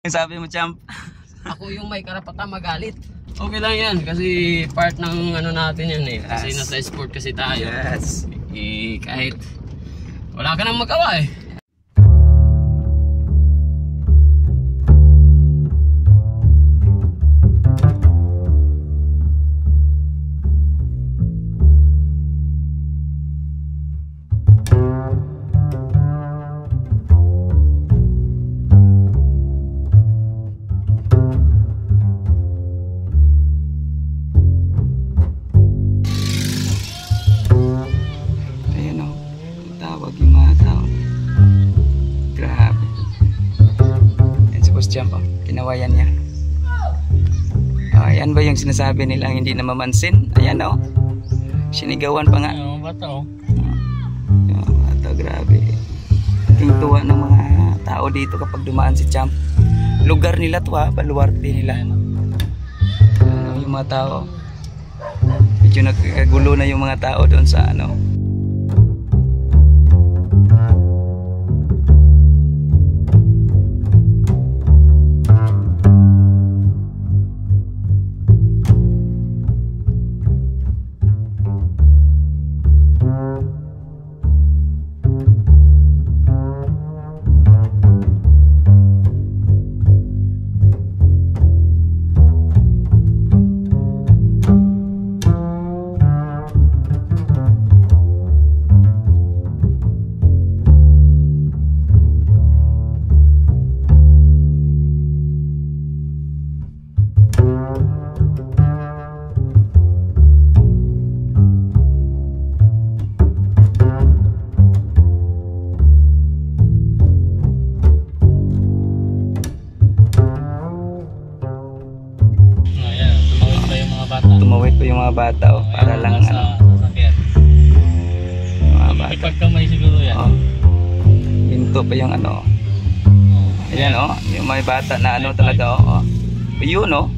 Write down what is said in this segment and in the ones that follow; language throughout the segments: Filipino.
Sabi mo, champ. Ako yung may karapatang magalit. Okay lang yan kasi part ng ano natin yan eh. Kasi Yes. nasa sport kasi tayo. Yes. Eh, kahit wala ka nang magawa eh. Kinawayan niya. Ayan ba yung sinasabi nilang hindi na mamansin? Ayan o. Sinigawan pa nga. Yung bata o. Yung bata, grabe. Ating tuwa ng mga tao dito kapag dumaan si Champ. Lugar nila to ha, baluarte nila. Yung mga tao. Medyo nagkagulo na yung mga tao doon sa ano. Tumawid pa yung mga bata oh, para lang ano. Mga bata. Ipagkamay siguro yan. Oh. Hinto pa yung ano. Ayan oh, yung mga bata na ano talaga oh. Yun oh.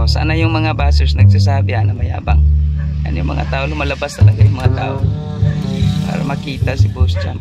Sana yung mga buzzers nagsasabi na mayabang. Yan yung mga tao, lumalabas talaga yung mga tao para makita si Boss Champ.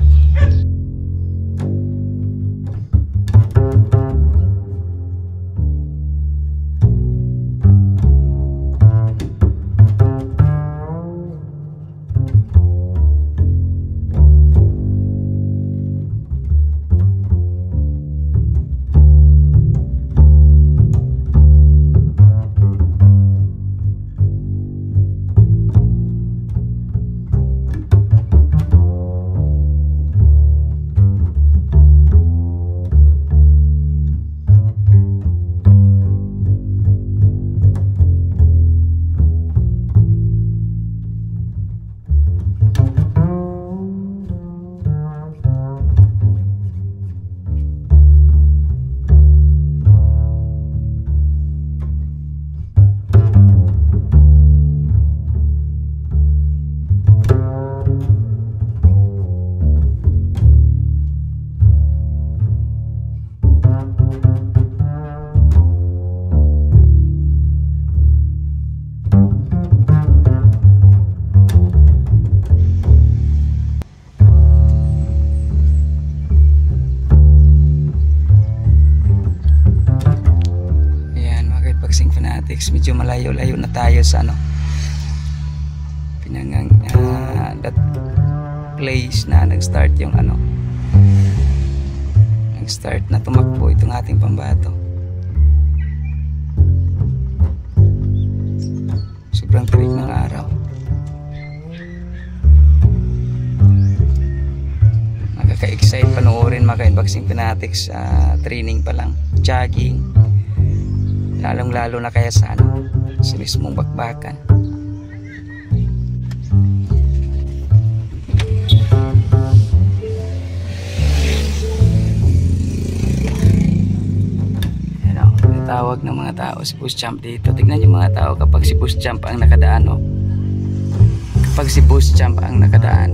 Medyo malayo-layo na tayo sa ano pinangang that place na nag-start yung ano nag-start na tumakbo itong ating pambato. Sobrang tirik ng araw. Nakaka-excite panoorin mga ka-Unboxing Fanatics training pa lang, jogging. Lalong-lalo na kaya sa ano, sa mismong bakbakan. Ano, tinatawag ng mga tao si Boss Champ dito. Tignan yung mga tao kapag si Boss Champ ang nakadaan, no? Kapag si Boss Champ ang nakadaan.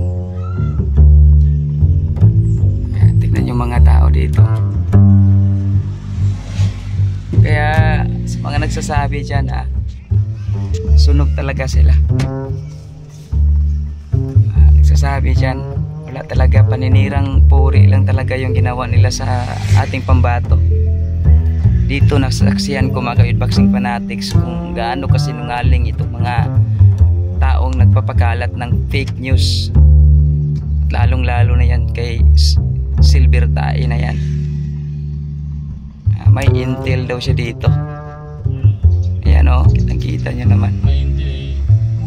Ayan, tignan yung mga tao dito. Kaya sa mga nagsasabi dyan, sunog talaga sila. Nagsasabi dyan, wala talaga, paninirang puri lang talaga yung ginawa nila sa ating pambato. Dito nasaksihan ko mga ka-Idbaksing fanatics kung gaano kasinungaling itong mga taong nagpapakalat ng fake news. At lalong lalo na yan kay Silver Tae na yan. May intel daw siya dito. Ayan o, kitang-kita nyo naman. May hindi.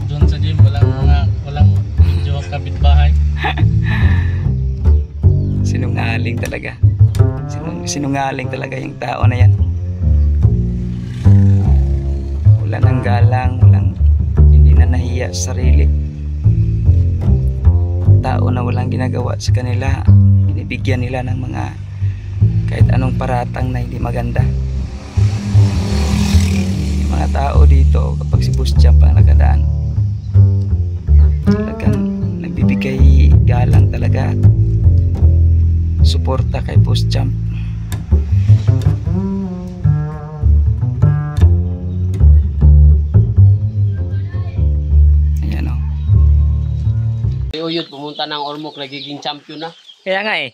Doon sa gym, walang medyo kapitbahay. Sinungaling talaga. Sinungaling talaga yung tao na yan. Wala nang galang, hindi na nahiya sa sarili. Tao na walang ginagawa sa kanila, binibigyan nila ng mga kahit anong paratang na hindi maganda. Yung mga tao dito, kapag si Boss Champ ang nakadaan, talagang nagbibigay galang talaga at suporta kay Boss Champ. Ayan o. Uyod, pumunta ng Ormoc, nagiging champion na. Kaya nga eh.